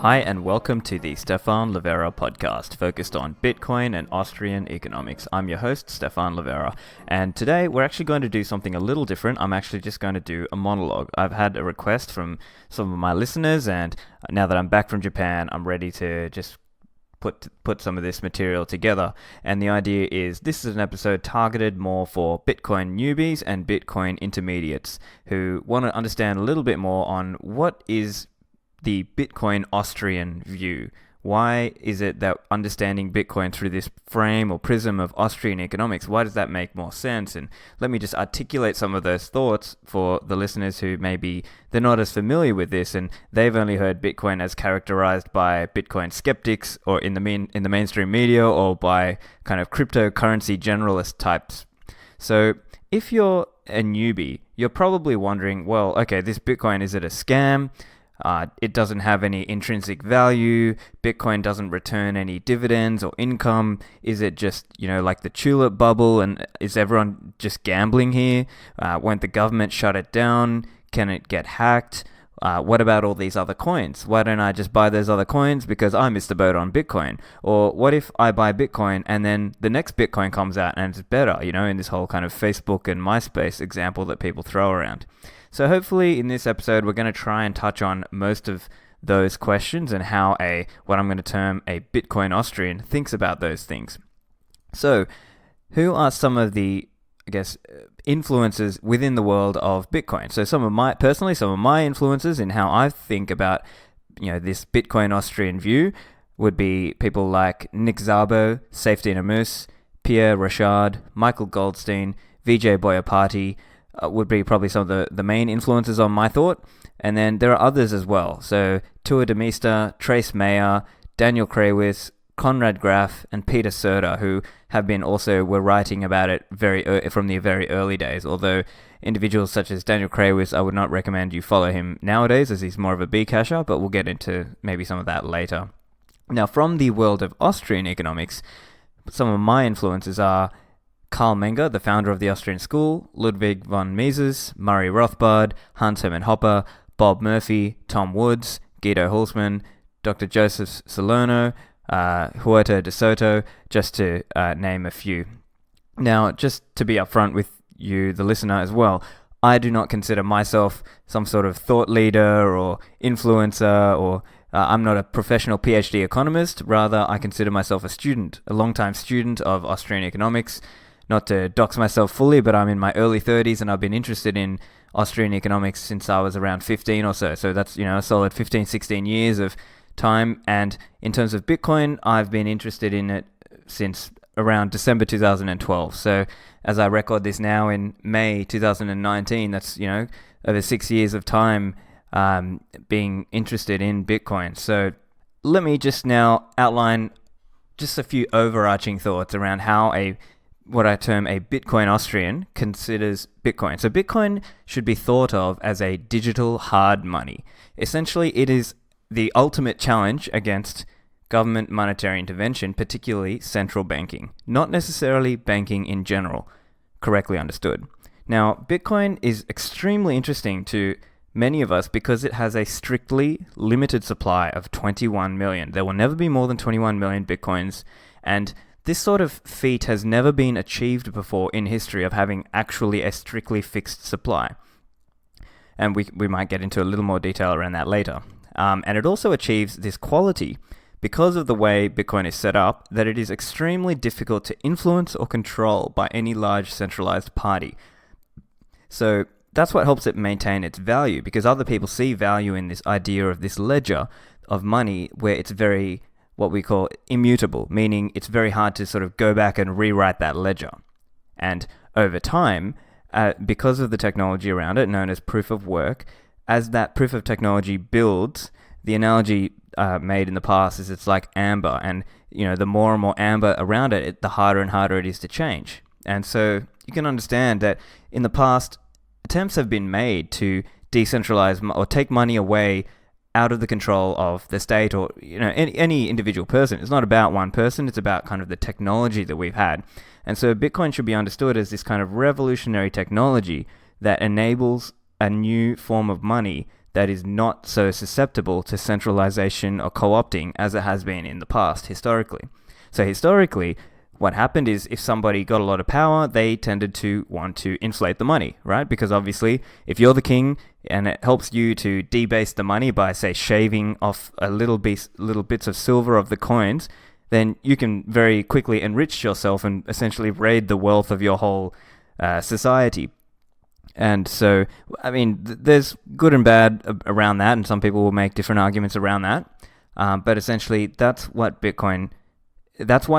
Hi and welcome to the Stephan Livera podcast, focused on Bitcoin and Austrian economics. I'm your host, Stephan Livera, and today we're actually going to do something a little different. I'm actually just going to do a monologue. I've had a request from some of my listeners, and now that I'm back from Japan, I'm ready to just put some of this material together. And the idea is this is an episode targeted more for Bitcoin newbies and Bitcoin intermediates who want to understand a little bit more on what is the Bitcoin Austrian view. Why is it that understanding Bitcoin through this frame or prism of Austrian economics, why does that make more sense? And let me just articulate some of those thoughts for the listeners who maybe they're not as familiar with this and they've only heard Bitcoin as characterized by Bitcoin skeptics or in the mainstream media or by kind of cryptocurrency generalist types. So if you're a newbie, you're probably wondering, well, okay, this Bitcoin, is it a scam? It doesn't have any intrinsic value. Bitcoin doesn't return any dividends or income. Is it just, like the tulip bubble? And is everyone just gambling here? Won't the government shut it down? Can it get hacked? What about all these other coins? Why don't I just buy those other coins because I missed the boat on Bitcoin? Or what if I buy Bitcoin and then the next Bitcoin comes out and it's better, in this whole kind of Facebook and MySpace example that people throw around? So hopefully in this episode, we're going to try and touch on most of those questions and how what I'm going to term a Bitcoin Austrian thinks about those things. So who are some of the, influences within the world of Bitcoin? So some of my influences in how I think about, this Bitcoin Austrian view would be people like Nick Szabo, Safety Namus, Pierre Rochard, Michael Goldstein, Vijay Boyapati, would be probably some of the main influences on my thought. And then there are others as well. So Tua de Meester, Trace Mayer, Daniel Krawisz, Conrad Graf, and Peter Serda, who were writing about it from the very early days. Although individuals such as Daniel Krawisz, I would not recommend you follow him nowadays as he's more of a Bcasher, but we'll get into maybe some of that later. Now, from the world of Austrian economics, some of my influences are Karl Menger, the founder of the Austrian school, Ludwig von Mises, Murray Rothbard, Hans Hermann Hoppe, Bob Murphy, Tom Woods, Guido Hulsmann, Dr. Joseph Salerno, Huerta de Soto, just to name a few. Now, just to be upfront with you, the listener, as well, I do not consider myself some sort of thought leader or influencer, or I'm not a professional PhD economist. Rather, I consider myself a long-time student of Austrian economics. Not to dox myself fully, but I'm in my early 30s and I've been interested in Austrian economics since I was around 15 or so. So that's, a solid 15, 16 years of time. And in terms of Bitcoin, I've been interested in it since around December 2012. So as I record this now in May 2019, that's, over 6 years of time being interested in Bitcoin. So let me just now outline just a few overarching thoughts around how what I term a Bitcoin Austrian considers Bitcoin. So Bitcoin should be thought of as a digital hard money. Essentially, it is the ultimate challenge against government monetary intervention, particularly central banking, not necessarily banking in general, correctly understood. Now, Bitcoin is extremely interesting to many of us because it has a strictly limited supply of 21 million. There will never be more than 21 million Bitcoins, and this sort of feat has never been achieved before in history of having actually a strictly fixed supply. And we might get into a little more detail around that later. And it also achieves this quality because of the way Bitcoin is set up, that it is extremely difficult to influence or control by any large centralized party. So that's what helps it maintain its value, because other people see value in this idea of this ledger of money where it's very, what we call immutable, meaning it's very hard to sort of go back and rewrite that ledger. And over time, because of the technology around it, known as proof of work, as that proof of technology builds, the analogy made in the past is it's like amber, and the more and more amber around it, the harder and harder it is to change. And so you can understand that in the past, attempts have been made to decentralize or take money away out of the control of the state or any individual person. It's not about one person, it's about kind of the technology that we've had. And so Bitcoin should be understood as this kind of revolutionary technology that enables a new form of money that is not so susceptible to centralization or co-opting as it has been in the past historically. So historically, what happened is if somebody got a lot of power, they tended to want to inflate the money, right? Because obviously, if you're the king and it helps you to debase the money by, say, shaving off a little bits of silver of the coins, then you can very quickly enrich yourself and essentially raid the wealth of your whole society. And so, I mean, there's good and bad around that, and some people will make different arguments around that. But essentially, that's why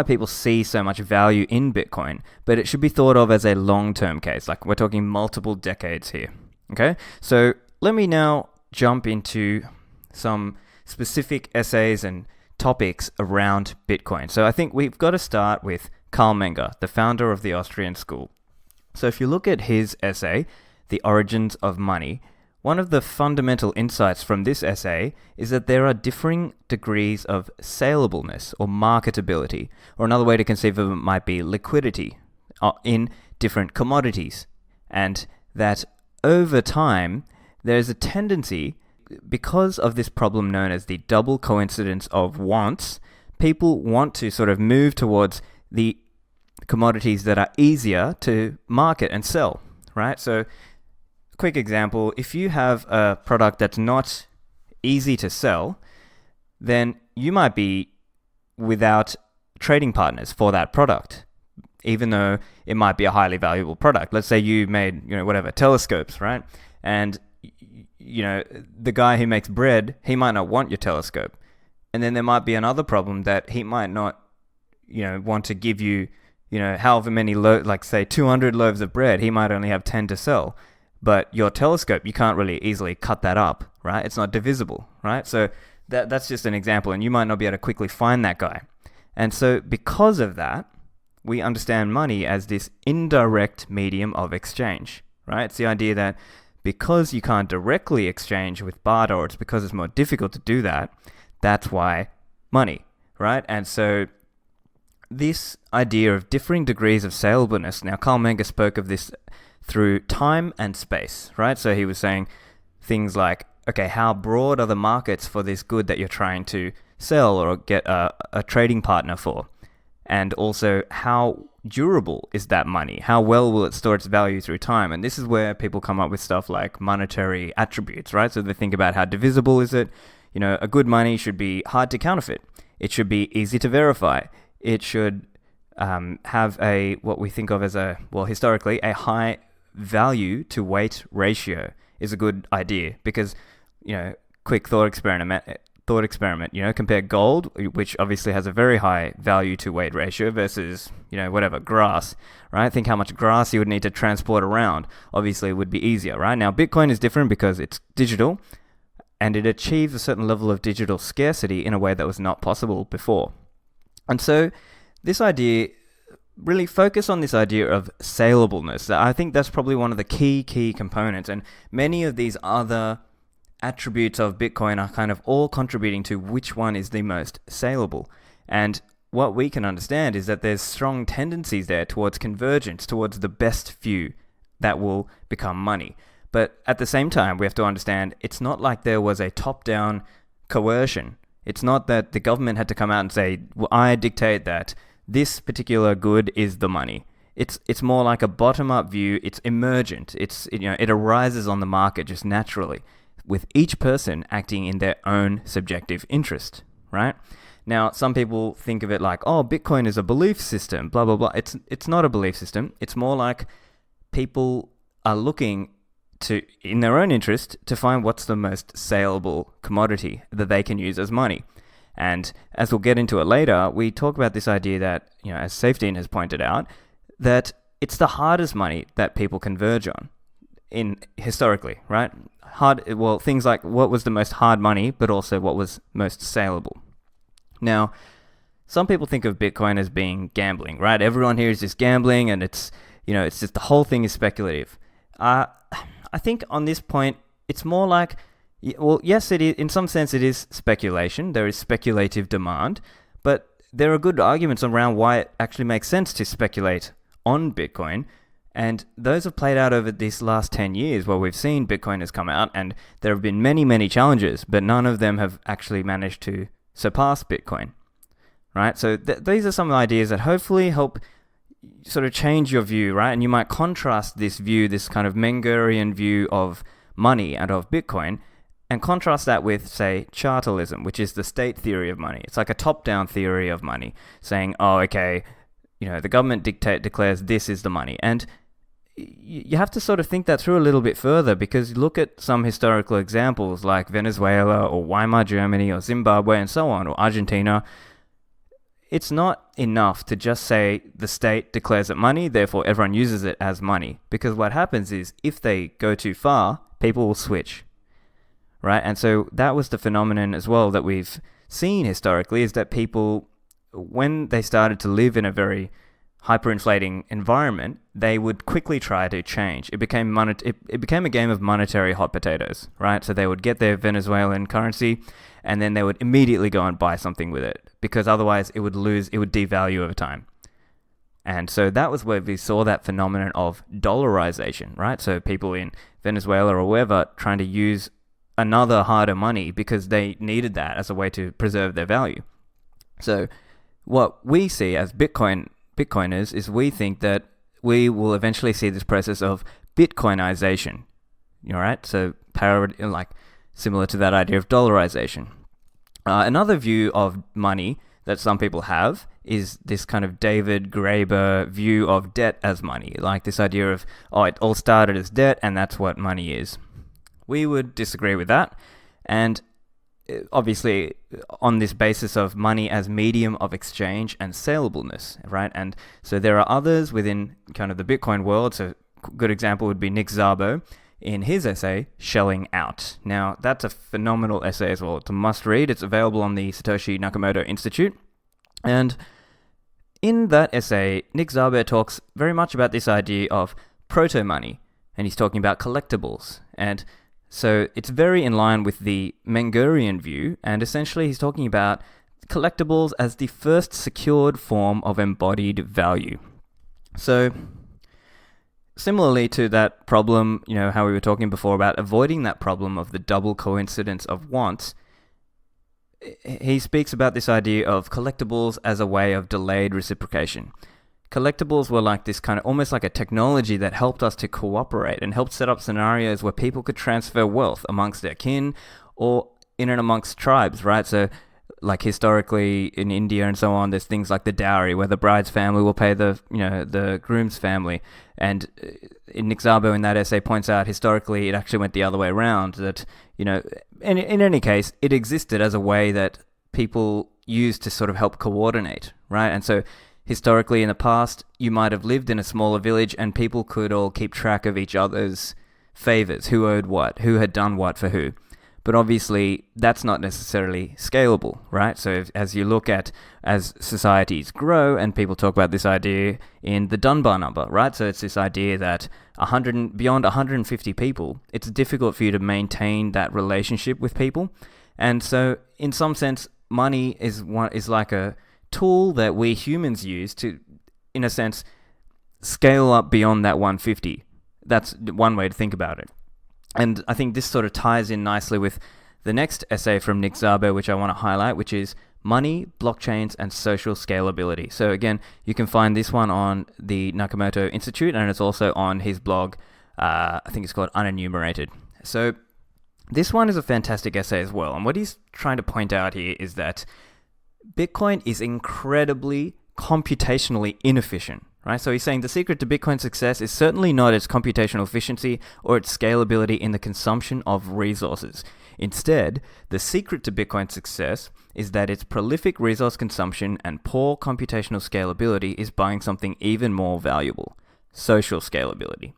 people see so much value in Bitcoin. But it should be thought of as a long-term case. Like, we're talking multiple decades here. Okay? So let me now jump into some specific essays and topics around Bitcoin. So I think we've got to start with Karl Menger, the founder of the Austrian school. So if you look at his essay, The Origins of Money, one of the fundamental insights from this essay is that there are differing degrees of salableness or marketability, or another way to conceive of it might be liquidity, in different commodities. And that over time, there's a tendency, because of this problem known as the double coincidence of wants, people want to sort of move towards the commodities that are easier to market and sell, right? So, quick example, if you have a product that's not easy to sell, then you might be without trading partners for that product, even though it might be a highly valuable product. Let's say you made, telescopes, right? And, the guy who makes bread, he might not want your telescope. And then there might be another problem that he might not, want to give you, however many, like say 200 loaves of bread, he might only have 10 to sell. But your telescope, you can't really easily cut that up, right? It's not divisible, right? So that's just an example, and you might not be able to quickly find that guy. And so because of that, we understand money as this indirect medium of exchange, right? It's the idea that because you can't directly exchange with barter, or it's because it's more difficult to do that, that's why money, right? And so this idea of differing degrees of salableness, now Karl Menger spoke of this through time and space, right? So he was saying things like, okay, how broad are the markets for this good that you're trying to sell or get a trading partner for? And also, how durable is that money? How well will it store its value through time? And this is where people come up with stuff like monetary attributes, right? So they think about how divisible is it? A good money should be hard to counterfeit. It should be easy to verify. It should have what we think of as historically, a high value to weight ratio is a good idea because, quick thought experiment, compare gold, which obviously has a very high value to weight ratio versus, grass, right? Think how much grass you would need to transport around. Obviously, it would be easier, right? Now, Bitcoin is different because it's digital and it achieves a certain level of digital scarcity in a way that was not possible before. And so this idea, really focus on this idea of salableness. I think that's probably one of the key components. And many of these other attributes of Bitcoin are kind of all contributing to which one is the most saleable. And what we can understand is that there's strong tendencies there towards convergence, towards the best few that will become money. But at the same time, we have to understand it's not like there was a top-down coercion. It's not that the government had to come out and say, well, I dictate that this particular good is the money. It's more like a bottom-up view. It's emergent. It arises on the market just naturally, with each person acting in their own subjective interest, right? Now, some people think of it like, oh, Bitcoin is a belief system, blah, blah, blah. It's not a belief system. It's more like people are looking to, in their own interest, to find what's the most saleable commodity that they can use as money. And as we'll get into it later, we talk about this idea that, as Safedine has pointed out, that it's the hardest money that people converge on historically, right? Things like what was the most hard money, but also what was most saleable. Now, some people think of Bitcoin as being gambling, right? Everyone here is just gambling, and it's just the whole thing is speculative. I think on this point, it's more like, well, yes, it is, in some sense it is speculation. There is speculative demand, but there are good arguments around why it actually makes sense to speculate on Bitcoin. And those have played out over this last 10 years where we've seen Bitcoin has come out and there have been many, many challenges, but none of them have actually managed to surpass Bitcoin, right? So these are some ideas that hopefully help sort of change your view, right? And you might contrast this view, this kind of Mengerian view of money and of Bitcoin, and contrast that with, say, chartalism, which is the state theory of money. It's like a top-down theory of money, saying, oh, okay, the government declares this is the money. And you have to sort of think that through a little bit further, because look at some historical examples like Venezuela or Weimar Germany or Zimbabwe and so on, or Argentina. It's not enough to just say the state declares it money, therefore everyone uses it as money. Because what happens is if they go too far, people will switch, right? And so that was the phenomenon as well that we've seen historically, is that people, when they started to live in a very hyperinflating environment, they would quickly try to change. It became it became a game of monetary hot potatoes, right? So they would get their Venezuelan currency and then they would immediately go and buy something with it, because otherwise it would devalue over time. And so that was where we saw that phenomenon of dollarization, right? So people in Venezuela or wherever trying to use another harder money because they needed that as a way to preserve their value. So what we see as Bitcoiners is we think that we will eventually see this process of Bitcoinization, right? So similar to that idea of dollarization. Another view of money that some people have is this kind of David Graeber view of debt as money, like this idea of, it all started as debt and that's what money is. We would disagree with that, and obviously on this basis of money as medium of exchange and salableness, right? And so there are others within kind of the Bitcoin world. So a good example would be Nick Szabo in his essay, Shelling Out. Now, that's a phenomenal essay as well. It's a must read. It's available on the Satoshi Nakamoto Institute. And in that essay, Nick Szabo talks very much about this idea of proto-money, and he's talking about collectibles. And so it's very in line with the Mengerian view, and essentially he's talking about collectibles as the first secured form of embodied value. So similarly to that problem, how we were talking before about avoiding that problem of the double coincidence of wants, he speaks about this idea of collectibles as a way of delayed reciprocation. Collectibles were like this kind of almost like a technology that helped us to cooperate and helped set up scenarios where people could transfer wealth amongst their kin or in and amongst tribes, right? So like historically in India and so on, there's things like the dowry where the bride's family will pay the groom's family. And Nick Szabo in that essay points out historically it actually went the other way around, that, in any case, it existed as a way that people used to sort of help coordinate, right? And so historically in the past, you might have lived in a smaller village and people could all keep track of each other's favors, who owed what, who had done what for who. But obviously, that's not necessarily scalable, right? So as you look at, as societies grow, and people talk about this idea in the Dunbar number, right? So it's this idea that beyond 150 people, it's difficult for you to maintain that relationship with people. And so in some sense, money is like a tool that we humans use to, in a sense, scale up beyond that 150. That's one way to think about it. And I think this sort of ties in nicely with the next essay from Nick Szabo, which I want to highlight, which is Money, Blockchains, and Social Scalability. So again, you can find this one on the Nakamoto Institute, and it's also on his blog. I think it's called Unenumerated. So this one is a fantastic essay as well. And what he's trying to point out here is that Bitcoin is incredibly computationally inefficient. Right? So he's saying the secret to Bitcoin's success is certainly not its computational efficiency or its scalability in the consumption of resources. Instead, the secret to Bitcoin's success is that its prolific resource consumption and poor computational scalability is buying something even more valuable: social scalability.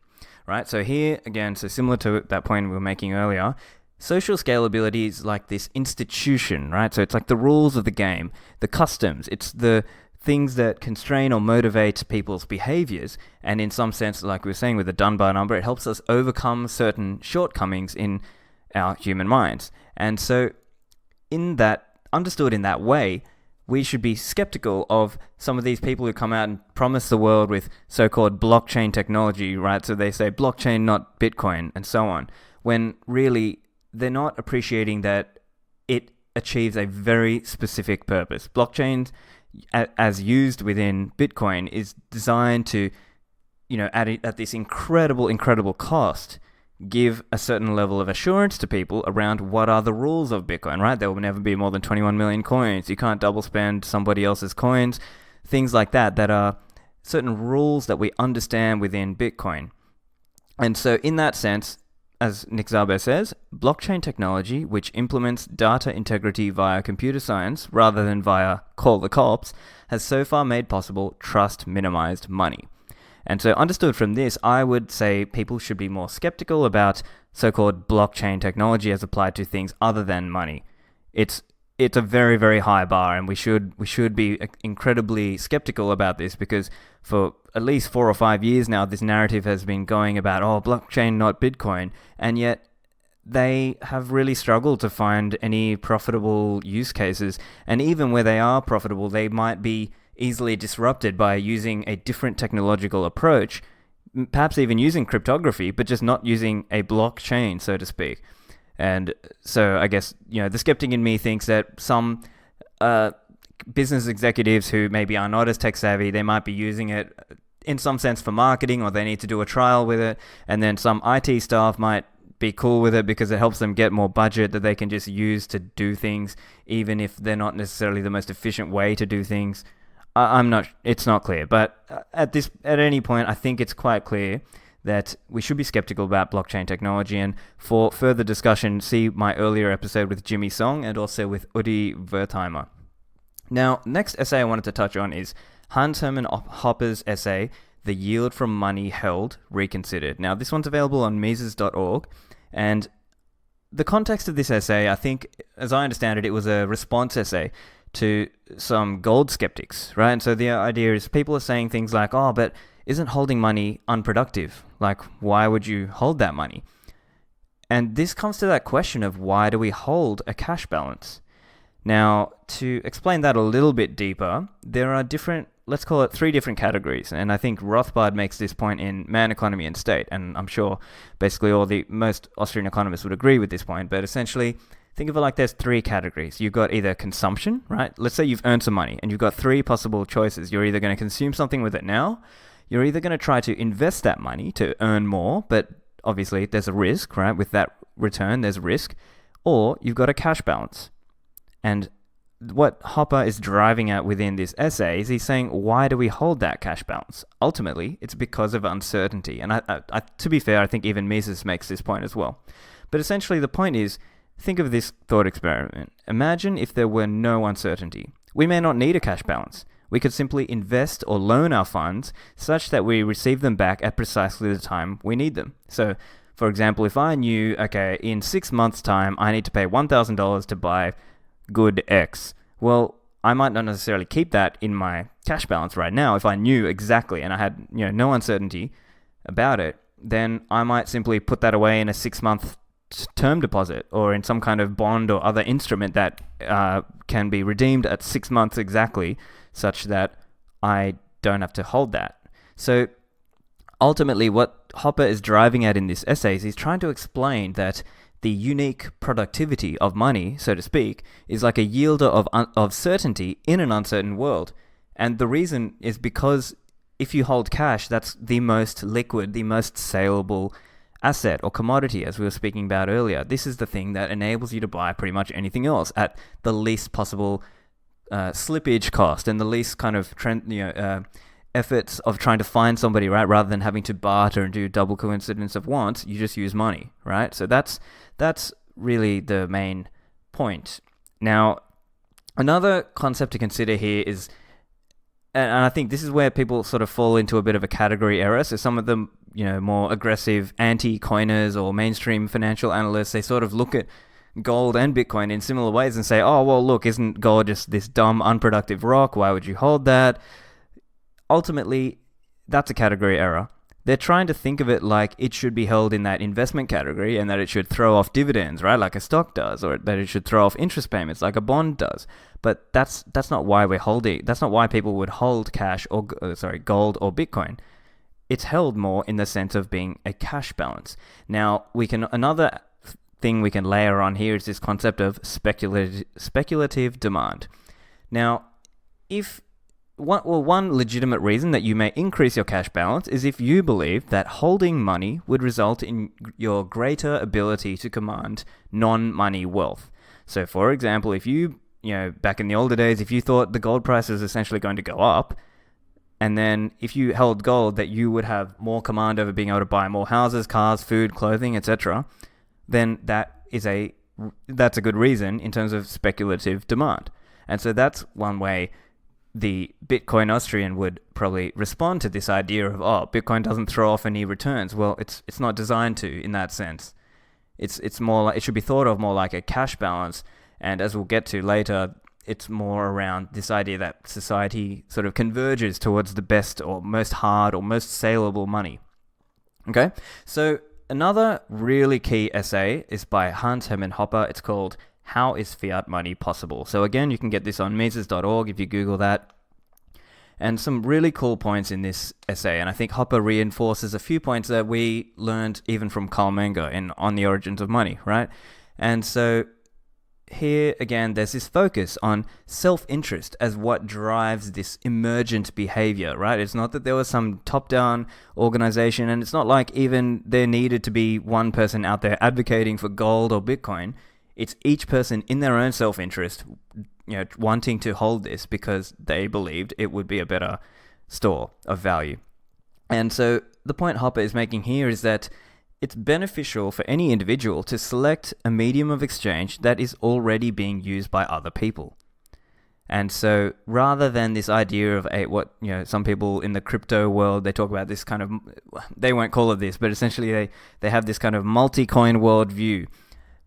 Right? So here, again, so similar to that point we were making earlier, social scalability is like this institution, right? So it's like the rules of the game, the customs, it's the things that constrain or motivate people's behaviors. And in some sense, like we were saying with the Dunbar number, it helps us overcome certain shortcomings in our human minds. And so understood in that way, we should be skeptical of some of these people who come out and promise the world with so-called blockchain technology, right? So they say blockchain, not Bitcoin, and so on, when really they're not appreciating that it achieves a very specific purpose. Blockchain, as used within Bitcoin, is designed to, at this incredible cost, give a certain level of assurance to people around what are the rules of Bitcoin, right? There will never be more than 21 million coins. You can't double spend somebody else's coins, things like that are certain rules that we understand within Bitcoin. And so in that sense, as Nick Szabo says, blockchain technology, which implements data integrity via computer science rather than via call the cops, has so far made possible trust-minimized money. And so understood from this, I would say people should be more skeptical about so-called blockchain technology as applied to things other than money. It's a very, very high bar, and we should be incredibly skeptical about this, because for at least 4 or 5 years now, this narrative has been going about, blockchain, not Bitcoin, and yet they have really struggled to find any profitable use cases. And even where they are profitable, they might be easily disrupted by using a different technological approach, perhaps even using cryptography, but just not using a blockchain, so to speak. And so I guess, the skeptic in me thinks that some business executives who maybe are not as tech savvy, they might be using it in some sense for marketing, or they need to do a trial with it. And then some IT staff might be cool with it because it helps them get more budget that they can just use to do things, even if they're not necessarily the most efficient way to do things. It's not clear, but at any point, I think it's quite clear that we should be skeptical about blockchain technology. And for further discussion, see my earlier episode with Jimmy Song and also with Udi Wertheimer. Now, next essay I wanted to touch on is Hans Hermann Hoppe's essay, The Yield from Money Held, Reconsidered. Now, this one's available on Mises.org, and the context of this essay, I think, as I understand it, it was a response essay to some gold skeptics, right? And so the idea is people are saying things like, but isn't holding money unproductive? Like, why would you hold that money? And this comes to that question of, why do we hold a cash balance? Now, to explain that a little bit deeper, there are let's call it 3 different categories. And I think Rothbard makes this point in Man, Economy and State. And I'm sure basically most Austrian economists would agree with this point. But essentially, think of it like there's 3 categories. You've got either consumption, right? Let's say you've earned some money and you've got 3 possible choices. You're either going to consume something with it now, you're either going to try to invest that money to earn more, but obviously there's a risk, right? With that return, there's risk, or you've got a cash balance. And what Hoppe is driving at within this essay is he's saying, why do we hold that cash balance? Ultimately, it's because of uncertainty. And I, to be fair, I think even Mises makes this point as well. But essentially the point is, think of this thought experiment. Imagine if there were no uncertainty. We may not need a cash balance. We could simply invest or loan our funds such that we receive them back at precisely the time we need them. So, for example, if I knew, in 6 months' time, I need to pay $1,000 to buy good X, well, I might not necessarily keep that in my cash balance right now. If I knew exactly and I had no uncertainty about it, then I might simply put that away in a 6-month term deposit or in some kind of bond or other instrument that can be redeemed at 6 months exactly, such that I don't have to hold that. So ultimately what Hoppe is driving at in this essay is he's trying to explain that the unique productivity of money, so to speak, is like a yielder of certainty in an uncertain world. And the reason is because if you hold cash, that's the most liquid, the most saleable asset or commodity, as we were speaking about earlier. This is the thing that enables you to buy pretty much anything else at the least possible slippage cost and the least kind of efforts of trying to find somebody, right? Rather than having to barter and do double coincidence of wants, you just use money, right? So that's really the main point. Now, another concept to consider here is, and I think this is where people sort of fall into a bit of a category error. So some of them, more aggressive anti-coiners or mainstream financial analysts, they sort of look at gold and Bitcoin in similar ways and say, oh, well, look, isn't gold just this dumb, unproductive rock? Why would you hold that? Ultimately, that's a category error. they're trying to think of it like it should be held in that investment category and that it should throw off dividends, right, like a stock does, or that it should throw off interest payments like a bond does. But that's not why we're holding. That's not why people would hold cash or gold or Bitcoin. It's held more in the sense of being a cash balance. Now, another thing we can layer on here is this concept of speculative demand. Now, one legitimate reason that you may increase your cash balance is if you believe that holding money would result in your greater ability to command non-money wealth. So, for example, if you back in the older days, if you thought the gold price was essentially going to go up, and then if you held gold, that you would have more command over being able to buy more houses, cars, food, clothing, etc., then that's a good reason in terms of speculative demand. And so that's one way the Bitcoin Austrian would probably respond to this idea of, Bitcoin doesn't throw off any returns. Well, it's not designed to in that sense. It's more like, it should be thought of more like a cash balance. And as we'll get to later, it's more around this idea that society sort of converges towards the best or most hard or most saleable money. Okay, so another really key essay is by Hans Hermann Hoppe. It's called How is Fiat Money Possible? So again, you can get this on Mises.org if you Google that. And some really cool points in this essay. And I think Hoppe reinforces a few points that we learned even from Carl Menger On the Origins of Money, right? And so here again, there's this focus on self-interest as what drives this emergent behavior, right? It's not that there was some top-down organization, and it's not like even there needed to be one person out there advocating for gold or Bitcoin. It's each person in their own self-interest, wanting to hold this because they believed it would be a better store of value. And so the point Hoppe is making here is that it's beneficial for any individual to select a medium of exchange that is already being used by other people. And so rather than this idea of some people in the crypto world, they talk about this kind of, they won't call it this, but essentially they have this kind of multi-coin world view.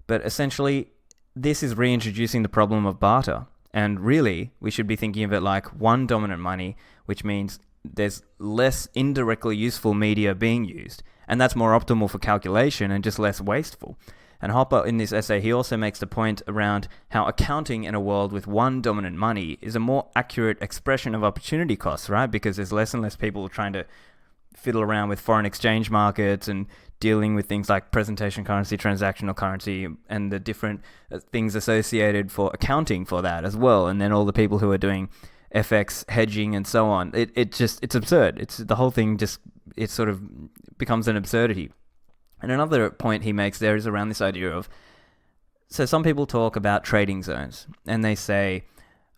But essentially, this is reintroducing the problem of barter. And really, we should be thinking of it like one dominant money, which means there's less indirectly useful media being used. And that's more optimal for calculation and just less wasteful. And Hoppe, in this essay, he also makes the point around how accounting in a world with one dominant money is a more accurate expression of opportunity costs, right? Because there's less and less people trying to fiddle around with foreign exchange markets and dealing with things like presentation currency, transactional currency, and the different things associated for accounting for that as well. And then all the people who are doing FX hedging and so on. It's absurd. The whole thing it sort of becomes an absurdity. And another point he makes there is around this idea of, so some people talk about trading zones and they say,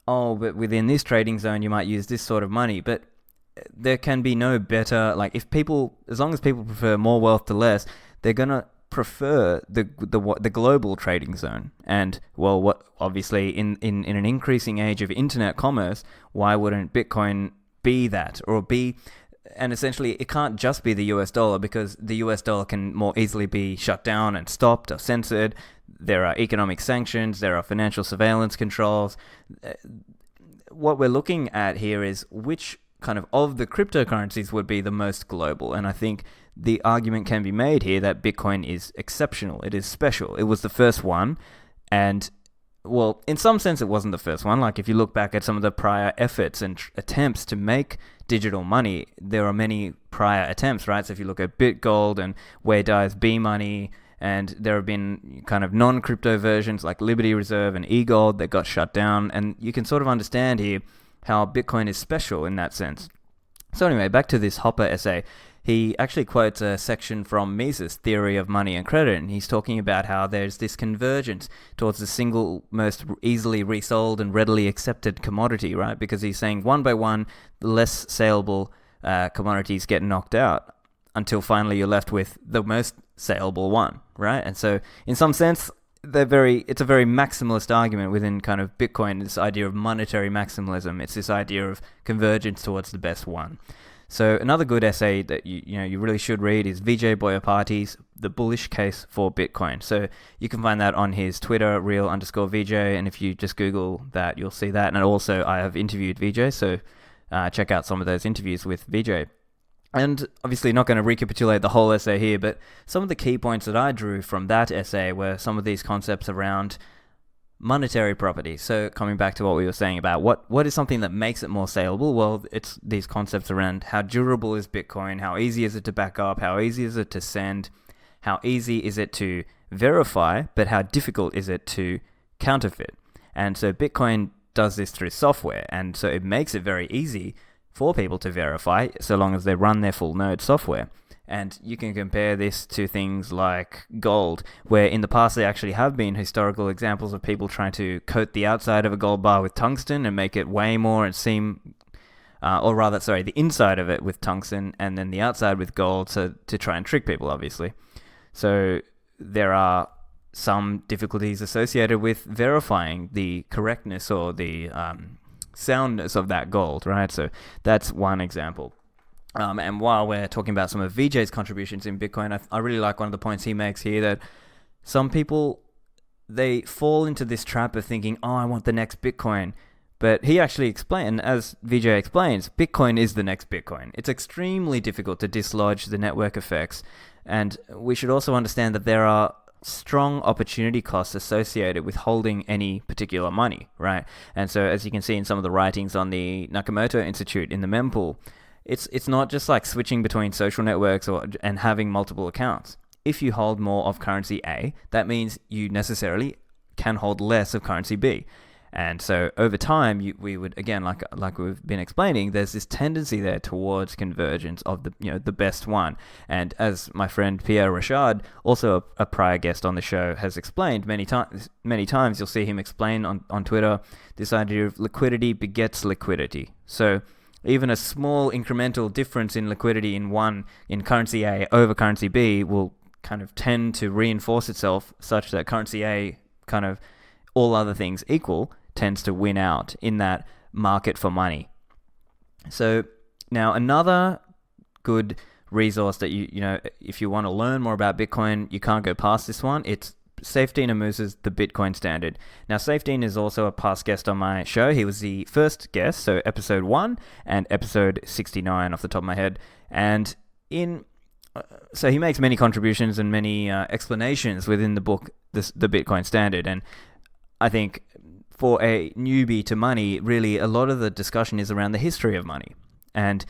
but within this trading zone you might use this sort of money, but there can be no better, as long as people prefer more wealth to less, they're going to prefer the global trading zone. And obviously in an increasing age of internet commerce, why wouldn't Bitcoin be that, and essentially it can't just be the US dollar, because the US dollar can more easily be shut down and stopped or censored. There are economic sanctions, there are financial surveillance controls. What we're looking at here is which kind of the cryptocurrencies would be the most global. And I think the argument can be made here that Bitcoin is exceptional. It is special. It was the first one. And, in some sense it wasn't the first one. Like if you look back at some of the prior efforts and attempts to make digital money, there are many prior attempts, right? So if you look at BitGold and Wei Dai's B-Money, and there have been kind of non-crypto versions like Liberty Reserve and eGold that got shut down. And you can sort of understand here how Bitcoin is special in that sense. So anyway, back to this Hoppe essay. He actually quotes a section from Mises' Theory of Money and Credit, and he's talking about how there's this convergence towards the single most easily resold and readily accepted commodity, right? Because he's saying one by one, the less saleable commodities get knocked out until finally you're left with the most saleable one, right? And so in some sense, it's a very maximalist argument within kind of Bitcoin, this idea of monetary maximalism. It's this idea of convergence towards the best one. So another good essay that you really should read is Vijay Boyapati's The Bullish Case for Bitcoin. So you can find that on his Twitter, real_Vijay, and if you just Google that, you'll see that. And also I have interviewed Vijay, so check out some of those interviews with Vijay. And obviously not going to recapitulate the whole essay here, but some of the key points that I drew from that essay were some of these concepts around monetary property. So coming back to what we were saying about what is something that makes it more saleable, well, it's these concepts around how durable is Bitcoin, how easy is it to back up, how easy is it to send, how easy is it to verify, but how difficult is it to counterfeit. And so Bitcoin does this through software, and so it makes it very easy for people to verify so long as they run their full node software. And you can compare this to things like gold, where in the past there actually have been historical examples of people trying to coat the outside of a gold bar with tungsten and make it way more and seem, the inside of it with tungsten and then the outside with gold, so to try and trick people, obviously. So there are some difficulties associated with verifying the correctness or the soundness of that gold, right? So that's one example. And while we're talking about some of VJ's contributions in Bitcoin, I really like one of the points he makes here, that some people, they fall into this trap of thinking, oh, I want the next Bitcoin. But he actually explained, as VJ explains, Bitcoin is the next Bitcoin. It's extremely difficult to dislodge the network effects. And we should also understand that there are strong opportunity costs associated with holding any particular money, right? And so as you can see in some of the writings on the Nakamoto Institute in the mempool, it's not just like switching between social networks and having multiple accounts. If you hold more of currency A, that means you necessarily can hold less of currency B. And so over time, we would, again, like we've been explaining, there's this tendency there towards convergence of the best one. And as my friend Pierre Richard, also a prior guest on the show, has explained many times, you'll see him explain on Twitter this idea of liquidity begets liquidity. So even a small incremental difference in liquidity in currency A over currency B will kind of tend to reinforce itself such that currency A, kind of all other things equal, tends to win out in that market for money. So now another good resource that you if you want to learn more about Bitcoin, you can't go past this one. It's Stephan Livera's The Bitcoin Standard. Now, Stephan is also a past guest on my show. He was the first guest, so episode 1 and episode 69 off the top of my head. And so he makes many contributions and many explanations within the book, The Bitcoin Standard. And I think for a newbie to money, really a lot of the discussion is around the history of money. And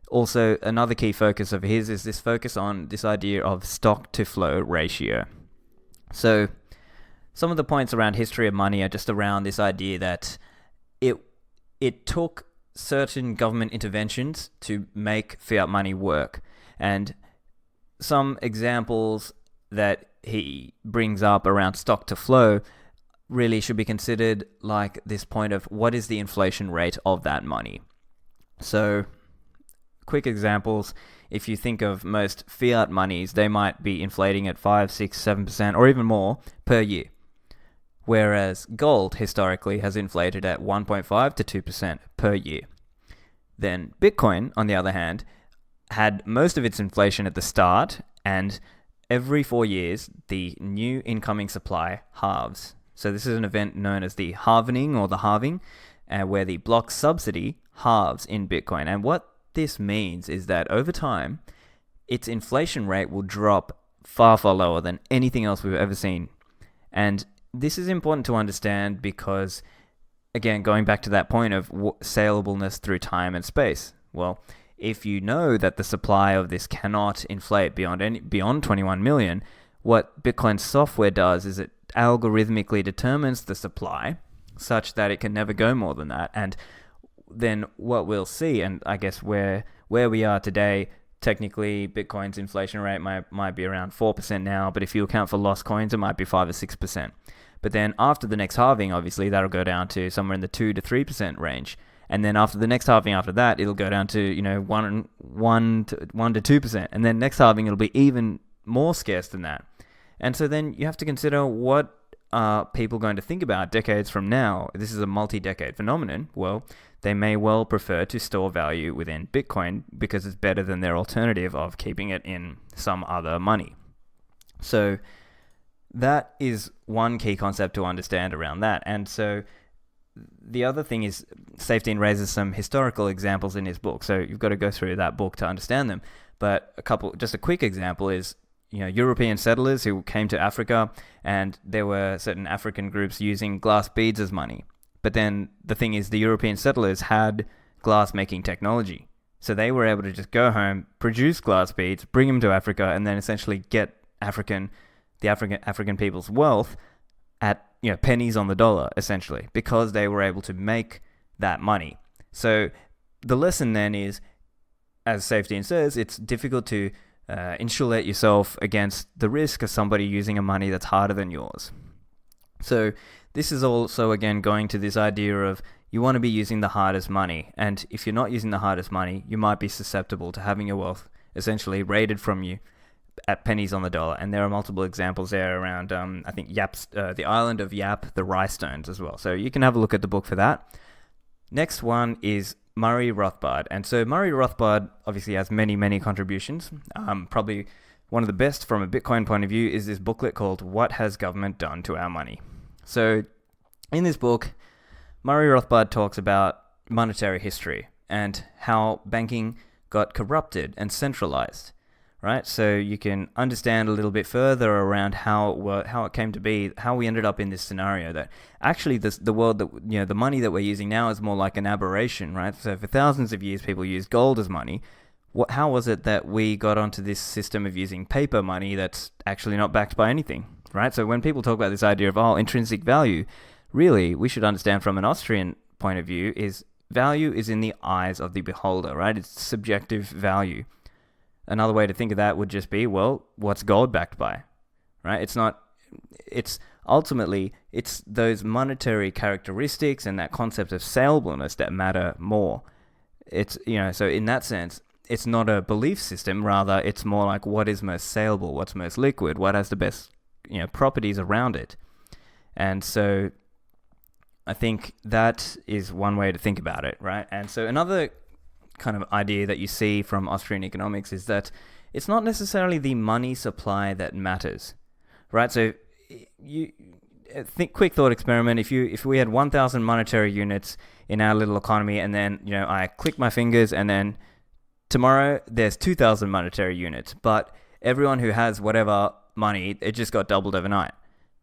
also another key focus of his is this focus on this idea of stock to flow ratio. So some of the points around history of money are just around this idea that it took certain government interventions to make fiat money work. And some examples that he brings up around stock to flow really should be considered like this point of what is the inflation rate of that money. So quick examples, if you think of most fiat monies, they might be inflating at 5, 6, 7% or even more per year. Whereas gold historically has inflated at 1.5 to 2% per year. Then Bitcoin, on the other hand, had most of its inflation at the start, and every 4 years, the new incoming supply halves. So this is an event known as the halvening or the halving, where the block subsidy halves in Bitcoin. And what this means is that over time, its inflation rate will drop far, far lower than anything else we've ever seen. And this is important to understand because, again, going back to that point of salableness through time and space. Well, if you know that the supply of this cannot inflate beyond 21 million, what Bitcoin software does is it algorithmically determines the supply such that it can never go more than that. And then what we'll see, and I guess where we are today, technically Bitcoin's inflation rate might be around 4% now, but if you account for lost coins, it might be 5 or 6%. But then after the next halving, obviously that'll go down to somewhere in the 2 to 3% range. And then after the next halving after that, it'll go down to 1 to 2%. And then next halving, it'll be even more scarce than that. And so then you have to consider, what are people going to think about decades from now? This is a multi-decade phenomenon. Well, they may well prefer to store value within Bitcoin because it's better than their alternative of keeping it in some other money. So that is one key concept to understand around that. And so the other thing is, Safdien raises some historical examples in his book, so you've got to go through that book to understand them. But just a quick example is, European settlers who came to Africa, and there were certain African groups using glass beads as money. But then the thing is, the European settlers had glass making technology. So they were able to just go home, produce glass beads, bring them to Africa, and then essentially get the African people's wealth at pennies on the dollar, essentially, because they were able to make that money. So the lesson then is, as Safdien says, it's difficult to insulate yourself against the risk of somebody using a money that's harder than yours. So this is also, again, going to this idea of you want to be using the hardest money. And if you're not using the hardest money, you might be susceptible to having your wealth essentially raided from you at pennies on the dollar. And there are multiple examples there around, I think, the island of Yap, the Rice Stones as well. So you can have a look at the book for that. Next one is Murray Rothbard. And so Murray Rothbard obviously has many, many contributions. Probably one of the best from a Bitcoin point of view is this booklet called What Has Government Done to Our Money? So in this book, Murray Rothbard talks about monetary history and how banking got corrupted and centralized, right? So you can understand a little bit further around how it came to be, how we ended up in this scenario that actually the world that, the money that we're using now is more like an aberration, right? So for thousands of years, people used gold as money. How was it that we got onto this system of using paper money that's actually not backed by anything, right? So when people talk about this idea of, intrinsic value, really, we should understand from an Austrian point of view is value is in the eyes of the beholder, right? It's subjective value. Another way to think of that would just be, what's gold backed by, right? It's ultimately those monetary characteristics and that concept of salableness that matter more. So in that sense, it's not a belief system, rather it's more like what is most saleable, what's most liquid, what has the best, properties around it. And so I think that is one way to think about it, right? And so another kind of idea that you see from Austrian economics is that it's not necessarily the money supply that matters, right? So quick thought experiment. If we had 1,000 monetary units in our little economy, and then I click my fingers, and then tomorrow there's 2,000 monetary units, but everyone who has whatever money, it just got doubled overnight.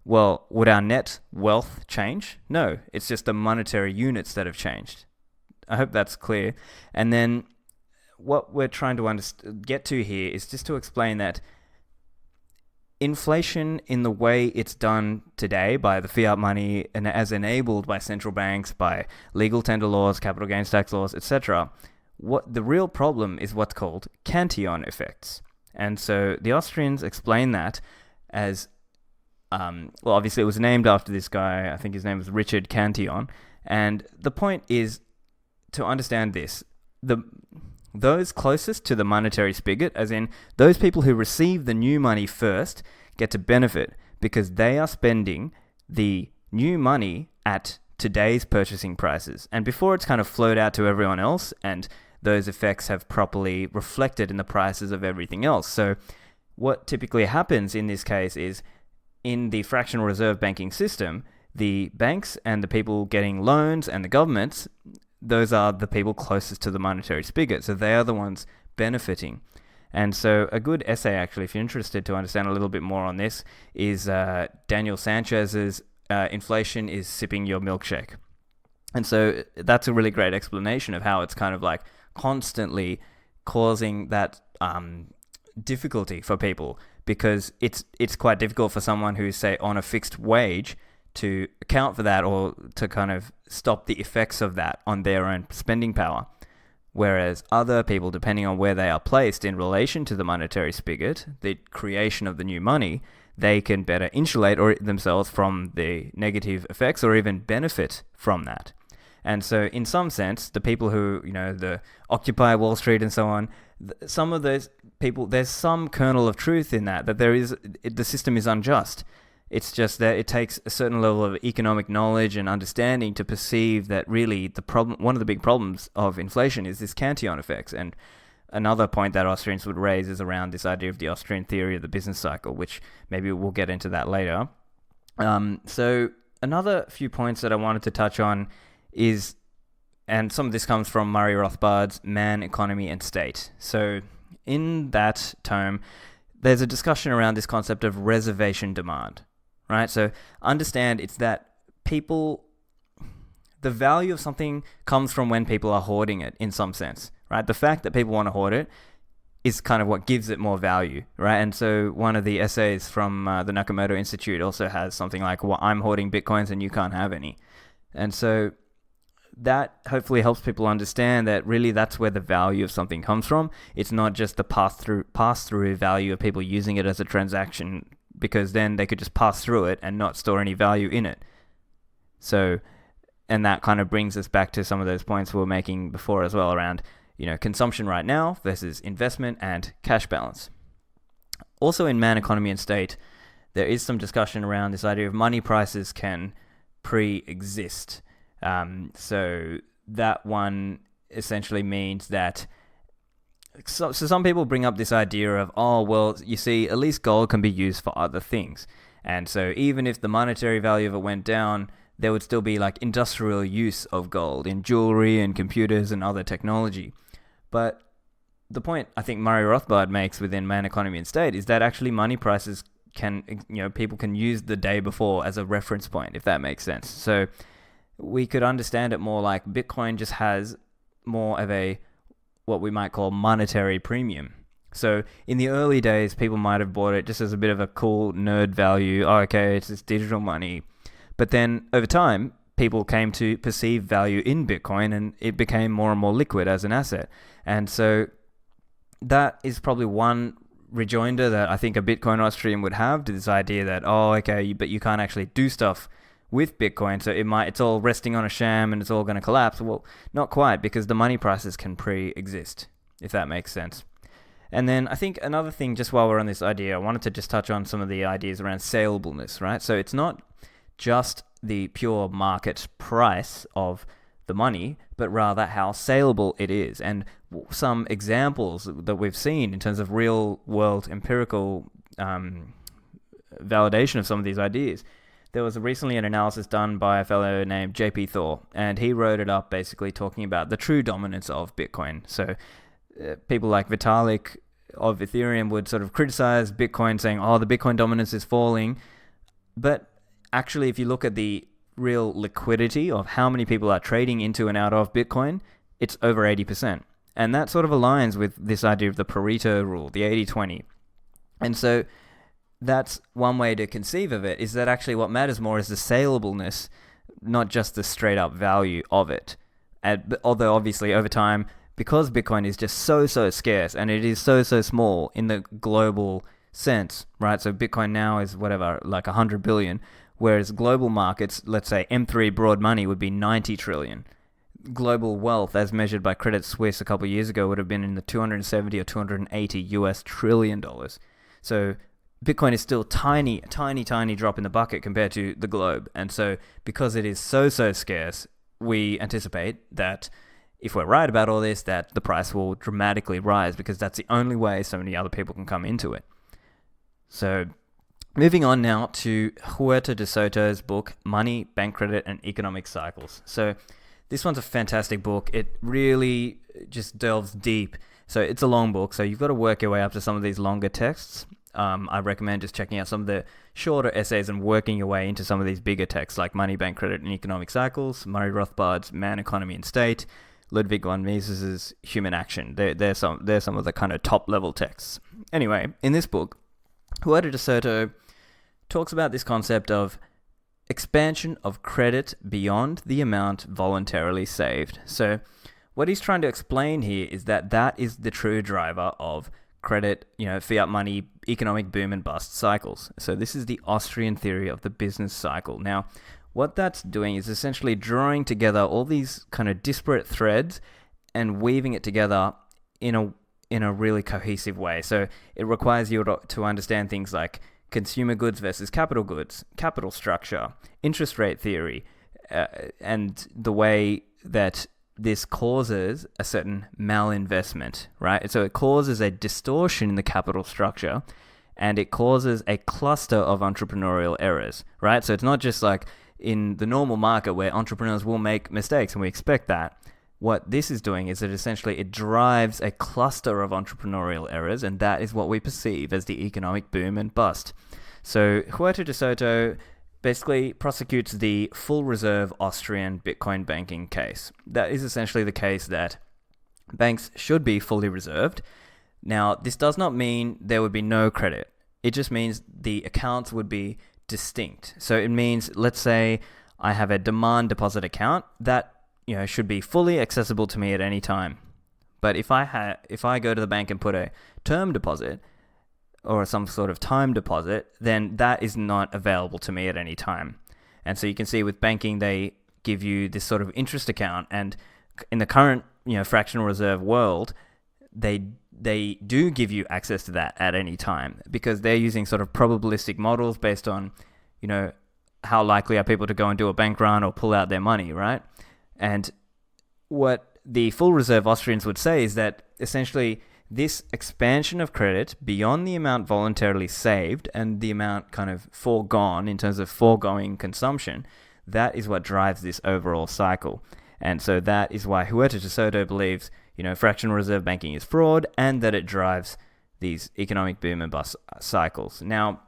Well, would our net wealth change? No, it's just the monetary units that have changed. I hope that's clear. And then what we're trying to get to here is just to explain that inflation in the way it's done today by the fiat money and as enabled by central banks, by legal tender laws, capital gains tax laws, etc., what the real problem is what's called Kantian effects. And so the Austrians explain that as obviously it was named after this guy. I think his name was Richard Kantian. And the point is to understand this. Those closest to the monetary spigot, as in those people who receive the new money first, get to benefit because they are spending the new money at today's purchasing prices. And before it's kind of flowed out to everyone else, and those effects have properly reflected in the prices of everything else. So what typically happens in this case is, in the fractional reserve banking system, the banks and the people getting loans and the governments, those are the people closest to the monetary spigot. So they are the ones benefiting. And so a good essay, actually, if you're interested to understand a little bit more on this, is Daniel Sanchez's Inflation is Sipping Your Milkshake. And so that's a really great explanation of how it's kind of like constantly causing that difficulty for people, because it's quite difficult for someone who's, say, on a fixed wage to account for that or to kind of stop the effects of that on their own spending power. Whereas other people, depending on where they are placed in relation to the monetary spigot, the creation of the new money, they can better insulate themselves from the negative effects or even benefit from that. And so in some sense, the people who, the Occupy Wall Street and so on, some of those people, there's some kernel of truth in that the system is unjust. It's just that it takes a certain level of economic knowledge and understanding to perceive that really one of the big problems of inflation is this Kantian effects. And another point that Austrians would raise is around this idea of the Austrian theory of the business cycle, which maybe we'll get into that later. So another few points that I wanted to touch on is, and some of this comes from Murray Rothbard's Man, Economy and State. So in that tome, there's a discussion around this concept of reservation demand, right? So understand it's that the value of something comes from when people are hoarding it in some sense, right? The fact that people want to hoard it is kind of what gives it more value, right? And so one of the essays from the Nakamoto Institute also has something like, well, I'm hoarding Bitcoins and you can't have any. And so that hopefully helps people understand that really that's where the value of something comes from. It's not just the pass-through value of people using it as a transaction, because then they could just pass through it and not store any value in it. So, and that kind of brings us back to some of those points we were making before as well around, consumption right now versus investment and cash balance. Also in Man, Economy and State, there is some discussion around this idea of money prices can pre-exist. So that one essentially means that so some people bring up this idea of, oh, well, you see, at least gold can be used for other things. And so even if the monetary value of it went down, there would still be like industrial use of gold in jewelry and computers and other technology. But the point I think Murray Rothbard makes within Man, Economy and State is that actually money prices can, people can use the day before as a reference point, if that makes sense. So we could understand it more like Bitcoin just has more of a, what we might call monetary premium. So in the early days, people might have bought it just as a bit of a cool nerd value. Oh, okay, it's this digital money. But then over time, people came to perceive value in Bitcoin and it became more and more liquid as an asset. And so that is probably one rejoinder that I think a Bitcoin Austrian would have to this idea that, oh, okay, but you can't actually do stuff with Bitcoin, so it's all resting on a sham and it's all going to collapse. Well, not quite, because the money prices can pre-exist, if that makes sense. And then I think another thing, just while we're on this idea, I wanted to just touch on some of the ideas around salableness, right? So it's not just the pure market price of the money, but rather how saleable it is. And some examples that we've seen in terms of real world empirical validation of some of these ideas. There was recently an analysis done by a fellow named JP Thor, and he wrote it up basically talking about the true dominance of Bitcoin. So people like Vitalik of Ethereum would sort of criticize Bitcoin, saying, oh, the Bitcoin dominance is falling. But actually, if you look at the real liquidity of how many people are trading into and out of Bitcoin, it's over 80%. And that sort of aligns with this idea of the Pareto rule, the 80-20. And so that's one way to conceive of it, is that actually what matters more is the salableness, not just the straight up value of it. Although obviously over time, because Bitcoin is just so scarce and it is so small in the global sense, right? So Bitcoin now is whatever, like 100 billion, whereas global markets, let's say M3 broad money would be 90 trillion. Global wealth, as measured by Credit Suisse a couple of years ago, would have been in the 270 or 280 US trillion dollars. So Bitcoin is still tiny drop in the bucket compared to the globe. And so because it is so scarce, we anticipate that if we're right about all this, that the price will dramatically rise, because that's the only way so many other people can come into it. So moving on now to Huerta de Soto's book, Money, Bank Credit and Economic Cycles. So this one's a fantastic book. It really just delves deep. So it's a long book, so you've got to work your way up to some of these longer texts. I recommend just checking out some of the shorter essays and working your way into some of these bigger texts like Money, Bank Credit and Economic Cycles, Murray Rothbard's Man, Economy and State, Ludwig von Mises's Human Action. They're some of the kind of top level texts. Anyway, in this book, Huerta de Soto talks about this concept of expansion of credit beyond the amount voluntarily saved. So what he's trying to explain here is that is the true driver of credit, fiat money, economic boom and bust cycles. So this is the Austrian theory of the business cycle. Now, what that's doing is essentially drawing together all these kind of disparate threads and weaving it together in a really cohesive way. So it requires you to understand things like consumer goods versus capital goods, capital structure, interest rate theory, and the way that this causes a certain malinvestment, right? So it causes a distortion in the capital structure, and it causes a cluster of entrepreneurial errors, right? So it's not just like in the normal market where entrepreneurs will make mistakes, and we expect that. What this is doing is that essentially it drives a cluster of entrepreneurial errors, and that is what we perceive as the economic boom and bust. So Huerta de Soto basically prosecutes the full reserve Austrian Bitcoin banking case. That is essentially the case that banks should be fully reserved. Now, this does not mean there would be no credit. It just means the accounts would be distinct. So it means, let's say I have a demand deposit account that should be fully accessible to me at any time. But if I go to the bank and put a term deposit or some sort of time deposit, then that is not available to me at any time. And so you can see with banking, they give you this sort of interest account, and in the current fractional reserve world, they do give you access to that at any time, because they're using sort of probabilistic models based on how likely are people to go and do a bank run or pull out their money, right? And what the full reserve Austrians would say is that essentially this expansion of credit beyond the amount voluntarily saved and the amount kind of foregone in terms of foregoing consumption, that is what drives this overall cycle. And so that is why Huerta de Soto believes, fractional reserve banking is fraud, and that it drives these economic boom and bust cycles. Now,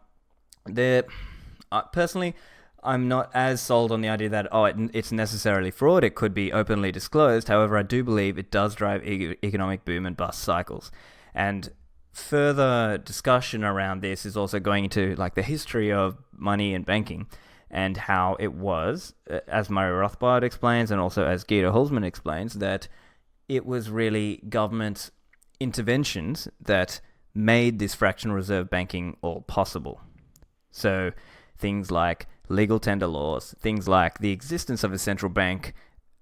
personally, I'm not as sold on the idea that, it's necessarily fraud. It could be openly disclosed. However, I do believe it does drive economic boom and bust cycles. And further discussion around this is also going into the history of money and banking and how it was, as Murray Rothbard explains, and also as Guido Hulsmann explains, that it was really government interventions that made this fractional reserve banking all possible. So things like legal tender laws, things like the existence of a central bank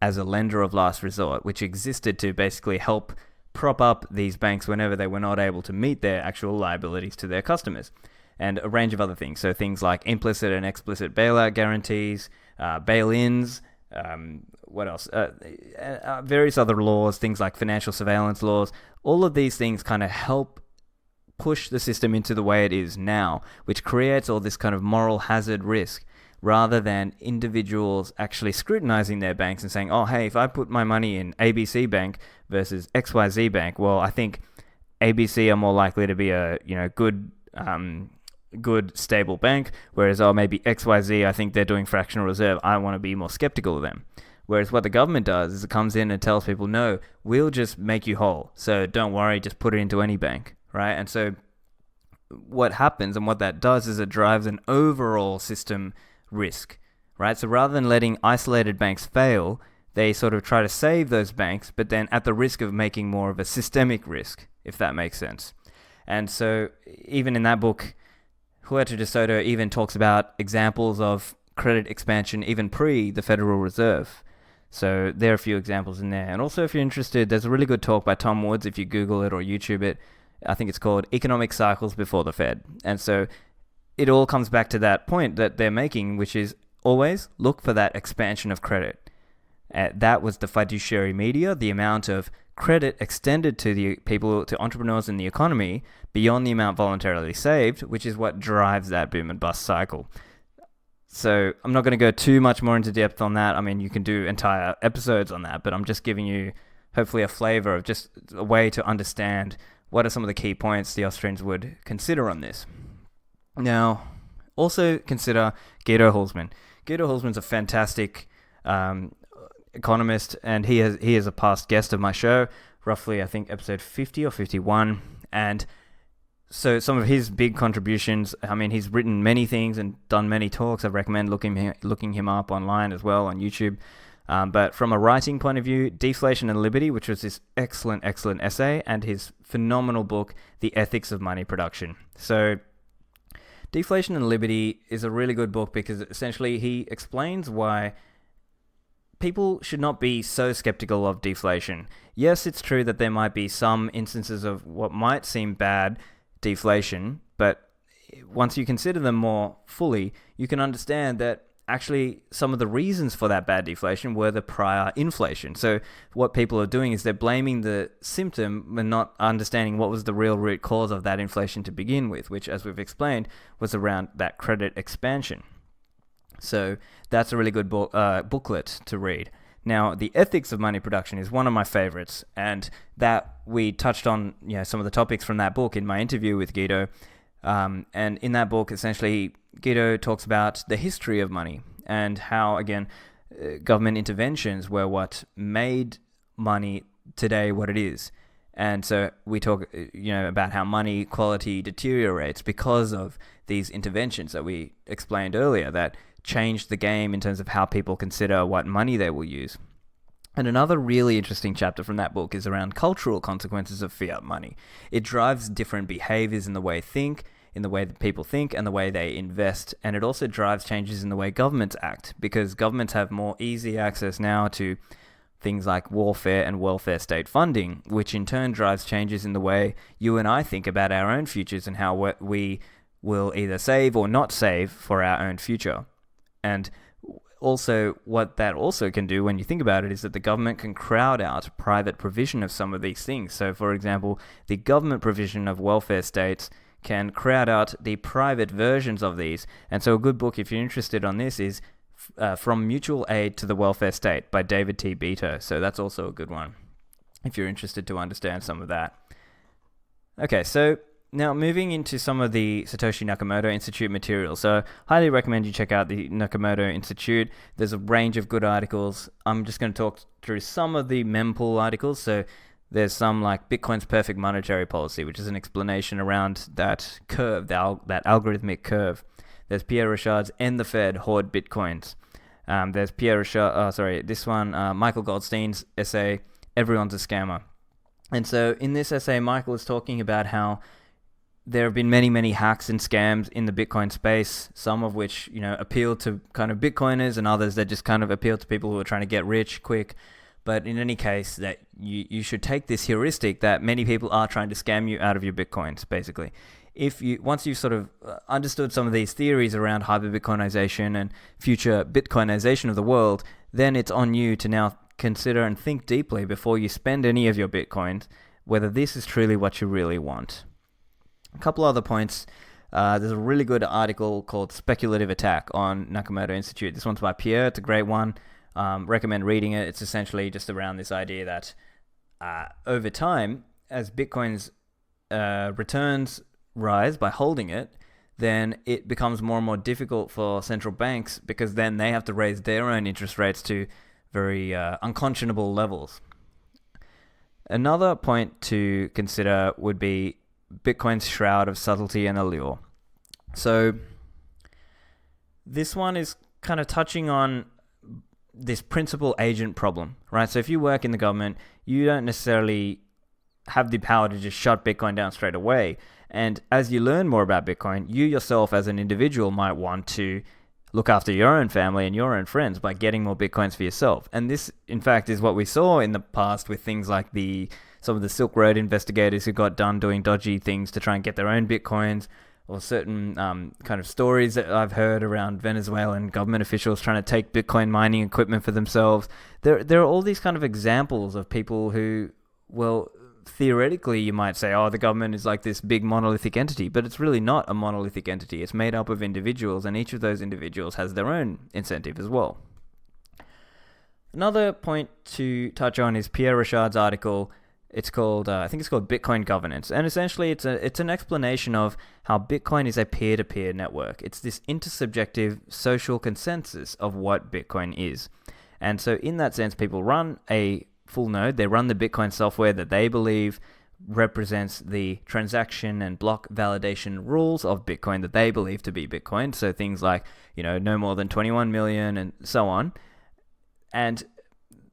as a lender of last resort, which existed to basically help prop up these banks whenever they were not able to meet their actual liabilities to their customers, and a range of other things. So things like implicit and explicit bailout guarantees, bail-ins, what else? Various other laws, things like financial surveillance laws. All of these things kind of help push the system into the way it is now, which creates all this kind of moral hazard risk, rather than individuals actually scrutinizing their banks and saying, hey, if I put my money in ABC Bank versus XYZ Bank, well, I think ABC are more likely to be a good stable bank, whereas maybe XYZ, I think they're doing fractional reserve, I want to be more skeptical of them. Whereas what the government does is it comes in and tells people, no, we'll just make you whole, so don't worry, just put it into any bank, right? And so what happens and what that does is it drives an overall system risk, right? So rather than letting isolated banks fail, they sort of try to save those banks, but then at the risk of making more of a systemic risk, if that makes sense. And so even in that book, Huerta de Soto even talks about examples of credit expansion even pre the Federal Reserve. So there are a few examples in there. And also, if you're interested, there's a really good talk by Tom Woods, if you Google it or YouTube it. I think it's called Economic Cycles Before the Fed. And so it all comes back to that point that they're making, which is always look for that expansion of credit. That was the fiduciary media, the amount of credit extended to the people, to entrepreneurs in the economy beyond the amount voluntarily saved, which is what drives that boom and bust cycle. So I'm not going to go too much more into depth on that. I mean, you can do entire episodes on that, but I'm just giving you hopefully a flavor of just a way to understand what are some of the key points the Austrians would consider on this. Now, also consider Guido Hulsmann. Guido Hulsmann's a fantastic economist, and he is a past guest of my show, roughly I think episode 50 or 51, and so some of his big contributions, I mean, he's written many things and done many talks. I recommend looking him up online as well on YouTube. But from a writing point of view, Deflation and Liberty, which was this excellent essay, and his phenomenal book, The Ethics of Money Production. So Deflation and Liberty is a really good book because essentially he explains why people should not be so skeptical of deflation. Yes, it's true that there might be some instances of what might seem bad deflation, but once you consider them more fully, you can understand that actually some of the reasons for that bad deflation were the prior inflation. So what people are doing is they're blaming the symptom and not understanding what was the real root cause of that inflation to begin with, which, as we've explained, was around that credit expansion. So that's a really good booklet to read. Now, the ethics of money production is one of my favorites, and that we touched on some of the topics from that book in my interview with Guido. And in that book, essentially, Guido talks about the history of money and how, again, government interventions were what made money today what it is. And so we talk, about how money quality deteriorates because of these interventions that we explained earlier that changed the game in terms of how people consider what money they will use. And another really interesting chapter from that book is around cultural consequences of fiat money. It drives different behaviors in the way that people think and the way they invest, and it also drives changes in the way governments act, because governments have more easy access now to things like warfare and welfare state funding, which in turn drives changes in the way you and I think about our own futures and how we will either save or not save for our own future. And also, what that also can do when you think about it is that the government can crowd out private provision of some of these things. So, for example, the government provision of welfare states can crowd out the private versions of these. And so a good book, if you're interested on this, is From Mutual Aid to the Welfare State by David T. Beato. So that's also a good one if you're interested to understand some of that. Okay, so now moving into some of the Satoshi Nakamoto Institute material. So highly recommend you check out the Nakamoto Institute. There's a range of good articles. I'm just going to talk through some of the mempool articles. So there's some like Bitcoin's Perfect Monetary Policy, which is an explanation around that curve, that algorithmic curve. There's Pierre Rochard's End the Fed, Hoard Bitcoins. There's Michael Goldstein's essay, Everyone's a Scammer. And so in this essay, Michael is talking about how there have been many, many hacks and scams in the Bitcoin space, some of which, appeal to kind of Bitcoiners and others that just kind of appeal to people who are trying to get rich quick. But in any case, that you should take this heuristic that many people are trying to scam you out of your Bitcoins, basically. Once you've sort of understood some of these theories around hyper-Bitcoinization and future Bitcoinization of the world, then it's on you to now consider and think deeply before you spend any of your Bitcoins, whether this is truly what you really want. A couple other points. There's a really good article called Speculative Attack on Nakamoto Institute. This one's by Pierre. It's a great one. Recommend reading it. It's essentially just around this idea that over time, as Bitcoin's returns rise by holding it, then it becomes more and more difficult for central banks, because then they have to raise their own interest rates to very unconscionable levels. Another point to consider would be Bitcoin's shroud of subtlety and allure. So this one is kind of touching on this principal agent problem, right? So if you work in the government, you don't necessarily have the power to just shut Bitcoin down straight away. And as you learn more about Bitcoin, you yourself as an individual might want to look after your own family and your own friends by getting more Bitcoins for yourself. And this, in fact, is what we saw in the past with things like some of the Silk Road investigators who got done doing dodgy things to try and get their own Bitcoins, or certain kind of stories that I've heard around Venezuelan government officials trying to take Bitcoin mining equipment for themselves. There are all these kind of examples of people who, well, theoretically you might say, oh, the government is like this big monolithic entity, but it's really not a monolithic entity. It's made up of individuals, and each of those individuals has their own incentive as well. Another point to touch on is Pierre Rochard's article. It's called, I think it's called Bitcoin Governance. And essentially it's an explanation of how Bitcoin is a peer-to-peer network. It's this intersubjective social consensus of what Bitcoin is. And so in that sense, people run a full node. They run the Bitcoin software that they believe represents the transaction and block validation rules of Bitcoin that they believe to be Bitcoin. So things like, no more than 21 million and so on. And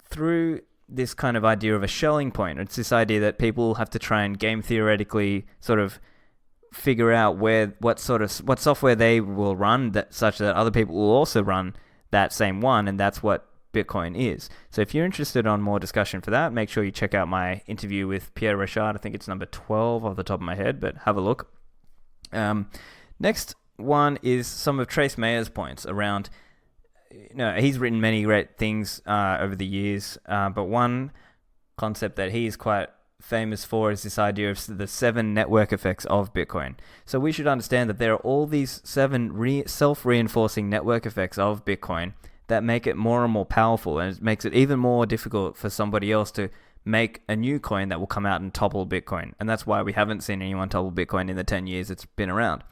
through this kind of idea of a Schelling point, it's this idea that people have to try and game theoretically sort of figure out what software they will run such that other people will also run that same one, and that's what Bitcoin is. So if you're interested on more discussion for that, make sure you check out my interview with Pierre Rochard. I think it's number 12 off the top of my head, but have a look. Next one is some of Trace Mayer's points around, he's written many great things over the years, but one concept that he's quite famous for is this idea of the 7 network effects of Bitcoin. So we should understand that there are all these 7 self-reinforcing network effects of Bitcoin that make it more and more powerful, and it makes it even more difficult for somebody else to make a new coin that will come out and topple Bitcoin. And that's why we haven't seen anyone topple Bitcoin in the 10 years it's been around.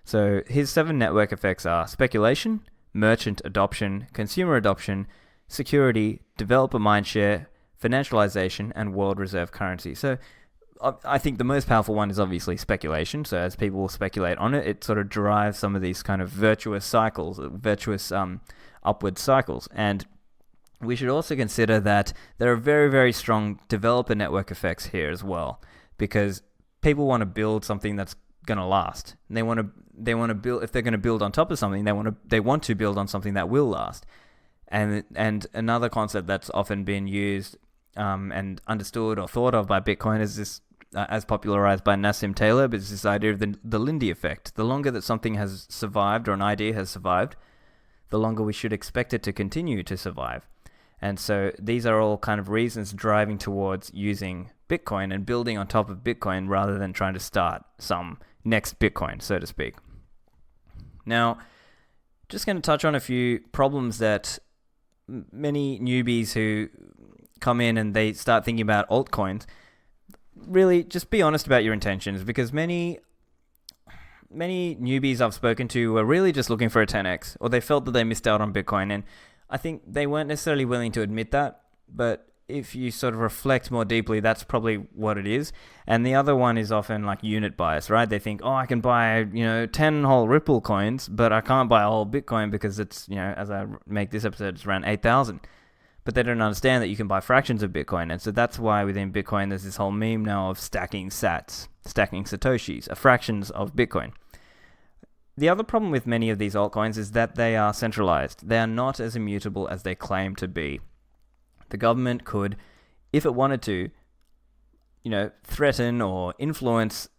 So his 7 network effects are speculation, merchant adoption, consumer adoption, security, developer mindshare, financialization, and world reserve currency. So I think the most powerful one is obviously speculation. So as people speculate on it, it sort of drives some of these kind of virtuous cycles, upward cycles. And we should also consider that there are very, very strong developer network effects here as well, because people want to build something that's going to last. And they want to build, if they're going to build on top of something, they want to build on something that will last. And another concept that's often been used and understood or thought of by Bitcoin is this, as popularized by Nassim Taleb, is this idea of the Lindy effect. The longer that something has survived, or an idea has survived, the longer we should expect it to continue to survive. And so these are all kind of reasons driving towards using Bitcoin and building on top of Bitcoin rather than trying to start some next Bitcoin, so to speak. Now, just going to touch on a few problems that many newbies who come in and they start thinking about altcoins, really just be honest about your intentions, because many newbies I've spoken to were really just looking for a 10x, or they felt that they missed out on Bitcoin. And I think they weren't necessarily willing to admit that, but if you sort of reflect more deeply, that's probably what it is. And the other one is often like unit bias, right? They think, I can buy, 10 whole Ripple coins, but I can't buy a whole Bitcoin because it's, as I make this episode, it's around 8,000. But they don't understand that you can buy fractions of Bitcoin. And so that's why within Bitcoin, there's this whole meme now of stacking sats, stacking Satoshis, fractions of Bitcoin. The other problem with many of these altcoins is that they are centralized. They are not as immutable as they claim to be. The government could, if it wanted to, threaten or influence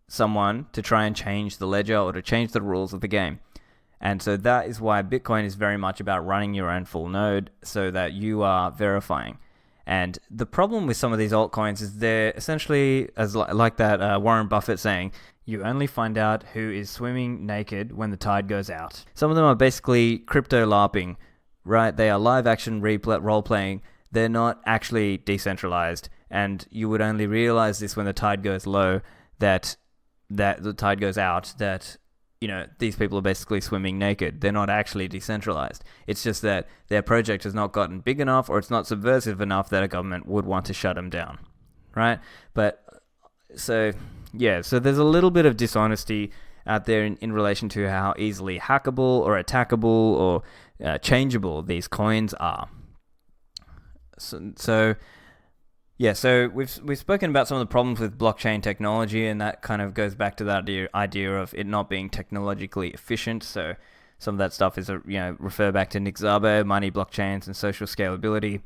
someone to try and change the ledger or to change the rules of the game. And so that is why Bitcoin is very much about running your own full node so that you are verifying. And the problem with some of these altcoins is they're essentially, as like that Warren Buffett saying, you only find out who is swimming naked when the tide goes out. Some of them are basically crypto LARPing, right? They are live action role playing. They're not actually decentralized, and you would only realize this when the tide goes low, that the tide goes out, that these people are basically swimming naked. They're not actually decentralized. It's just that their project has not gotten big enough, or it's not subversive enough that a government would want to shut them down, right? But so there's a little bit of dishonesty out there in relation to how easily hackable or attackable or changeable these coins are. So we've spoken about some of the problems with blockchain technology, and that kind of goes back to that idea of it not being technologically efficient. So some of that stuff is refer back to Nick Szabo, money blockchains, and social scalability.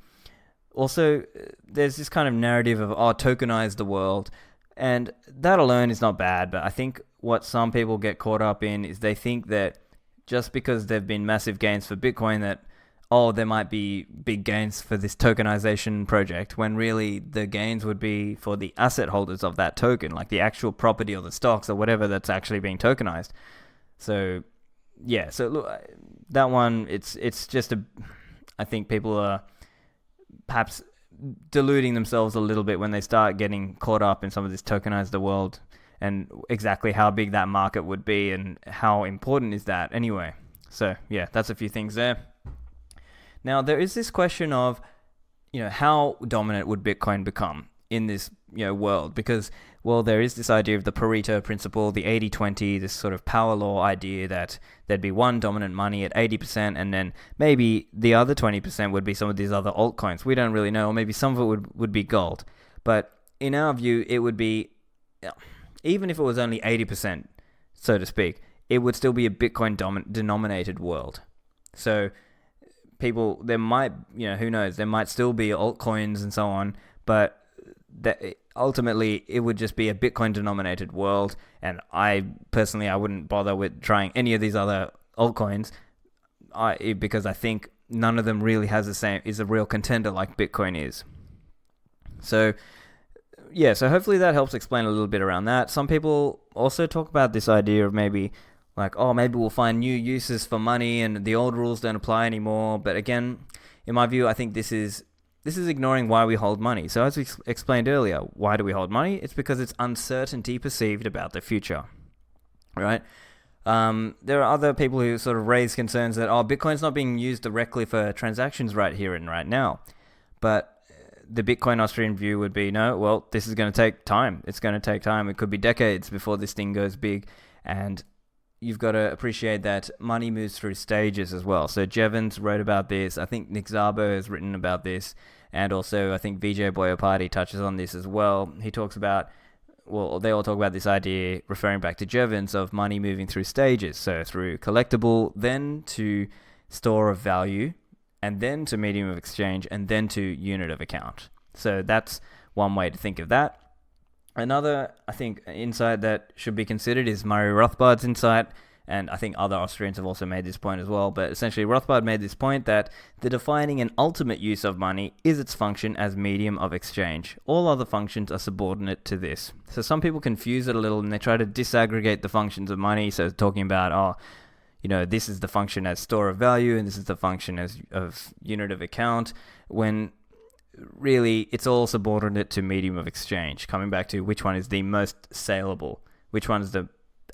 Also, there's this kind of narrative of tokenize the world, and that alone is not bad. But I think what some people get caught up in is they think that just because there've been massive gains for Bitcoin, that there might be big gains for this tokenization project, when really the gains would be for the asset holders of that token, like the actual property or the stocks or whatever that's actually being tokenized. So look, that one, it's just I think people are perhaps deluding themselves a little bit when they start getting caught up in some of this tokenize the world and exactly how big that market would be and how important is that anyway. So that's a few things there. Now, there is this question of, how dominant would Bitcoin become in this, world? Because, there is this idea of the Pareto principle, the 80-20, this sort of power law idea that there'd be one dominant money at 80%, and then maybe the other 20% would be some of these other altcoins. We don't really know, or maybe some of it would be gold. But in our view, it would be, even if it was only 80%, so to speak, it would still be a Bitcoin-denominated world. So people, there might, who knows, there might still be altcoins and so on, but that ultimately it would just be a Bitcoin denominated world. And I wouldn't bother with trying any of these other altcoins because I think none of them really is a real contender like Bitcoin is. So so hopefully that helps explain a little bit around that. Some people also talk about this idea of maybe like, oh, maybe we'll find new uses for money and the old rules don't apply anymore. But again, in my view, I think this is ignoring why we hold money. So as we explained earlier, why do we hold money? It's because it's uncertainty perceived about the future, right? There are other people who sort of raise concerns that, Bitcoin's not being used directly for transactions right here and right now. But the Bitcoin Austrian view would be, no, well, this is going to take time. It's going to take time. It could be decades before this thing goes big. And you've got to appreciate that money moves through stages as well. So Jevons wrote about this. I think Nick Szabo has written about this. And also I think Vijay Boyapati touches on this as well. He talks about, well, they all talk about this idea, referring back to Jevons, of money moving through stages. So through collectible, then to store of value, and then to medium of exchange, and then to unit of account. So that's one way to think of that. Another, I think, insight that should be considered is Murray Rothbard's insight, and I think other Austrians have also made this point as well, but essentially Rothbard made this point that the defining and ultimate use of money is its function as medium of exchange. All other functions are subordinate to this. So some people confuse it a little and they try to disaggregate the functions of money, so talking about, this is the function as store of value and this is the function as of unit of account, when really it's all subordinate to medium of exchange, coming back to which one is the most saleable, which one is the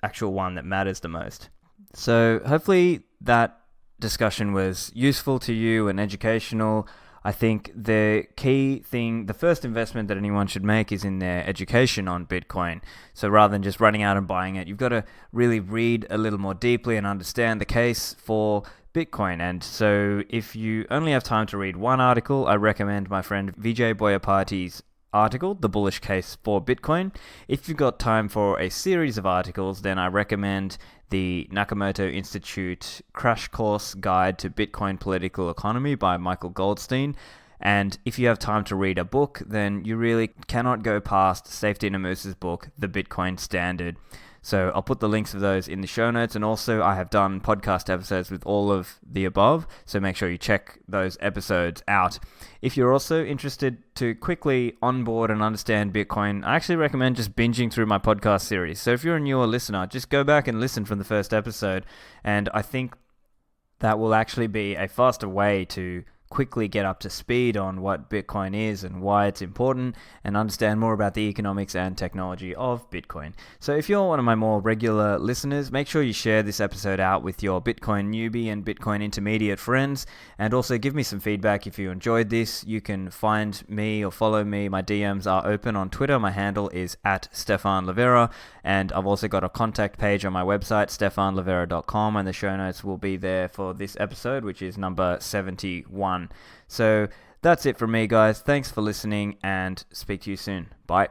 actual one that matters the most. So hopefully that discussion was useful to you and educational. I think the key thing, the first investment that anyone should make is in their education on Bitcoin. So rather than just running out and buying it, you've got to really read a little more deeply and understand the case for Bitcoin. And so if you only have time to read one article, I recommend my friend Vijay Boyapati's article, The Bullish Case for Bitcoin. If you've got time for a series of articles, then I recommend the Nakamoto Institute Crash Course Guide to Bitcoin Political Economy by Michael Goldstein. And if you have time to read a book, then you really cannot go past Safety Namusa's book, The Bitcoin Standard. So I'll put the links of those in the show notes, and also I have done podcast episodes with all of the above, so make sure you check those episodes out. If you're also interested to quickly onboard and understand Bitcoin, I actually recommend just binging through my podcast series. So if you're a newer listener, just go back and listen from the first episode, and I think that will actually be a faster way to quickly get up to speed on what Bitcoin is and why it's important, and understand more about the economics and technology of Bitcoin. So if you're one of my more regular listeners, make sure you share this episode out with your Bitcoin newbie and Bitcoin intermediate friends, and also give me some feedback if you enjoyed this. You can find me or follow me. My DMs are open on Twitter. My handle is @Stephan Livera, and I've also got a contact page on my website, stephanlivera.com, and the show notes will be there for this episode, which is number 71. So that's it from me, guys. Thanks for listening, and speak to you soon. Bye.